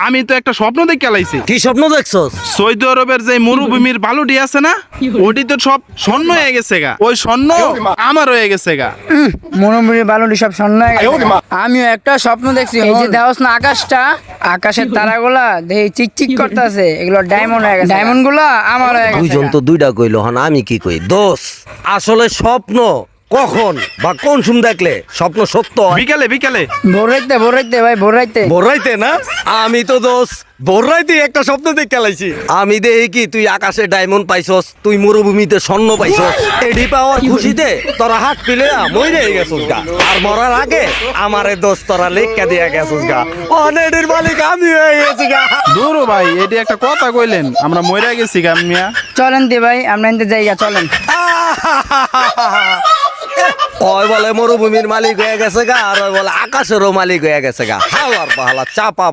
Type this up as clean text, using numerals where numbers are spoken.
আমি তো একটা স্বপ্ন দেখে আলাইছি। কি স্বপ্ন দেখছস? সৌদি আরবের যে মরুভূমির বালুটি আছে না, ওটি তো সব স্বর্ণ হয়ে গেছে গা। ওই স্বর্ণ আমার হয়ে গেছে গা। মনোমরি বালুটি সব স্বর্ণ হয়ে গেছে। আমিও একটা স্বপ্ন দেখছি, এই যে দেওয়াস না আকাশটা, আকাশের তারাগুলা দেখি চিকচিক করতেছে, এগুলো ডায়মন্ড হয়ে গেছে। ডায়মন্ড গুলা আমার হয়ে গেছে। দুইজন তো দুইটা কইলো, হন আমি কি কই? দোষ আসলে স্বপ্ন কখন বা কোন সময় দেখলে স্বপ্ন সত্য হয়? বিকালে বিকালে ভোর রাইতে ভাই, ভোর রাইতে। ভোর রাইতে না? আমি তো দোষ ভোর রাইতে একটা স্বপ্ন দেখে খেলাইছি। আমি দেখি কি তুই আকাশে ডায়মন্ড পাইছস, তুই মরুভূমিতে স্বর্ণ পাইছস। এডি পাওয়ার খুশিতে তোরা হাত পিলে মরে গেছস গা। আর মরার আগে আমারে দোষ তোরা লেখা দিয়া গেছস গা। অনেডির মালিক আমি হয়ে গেছি গা। দূর ভাই, এটি একটা কথা কইলেন, আমরা মরে গেছি গা মিয়া। চলেন দি ভাই, আমরা এনতে যাইগা, চলেন। ওই বলে মরুভূমির মালিক হয়ে গেছে গা, আর ওই বলে আকাশেরও মালিক হয়ে গেছে গা। হাওয়ার পাহালা চাপা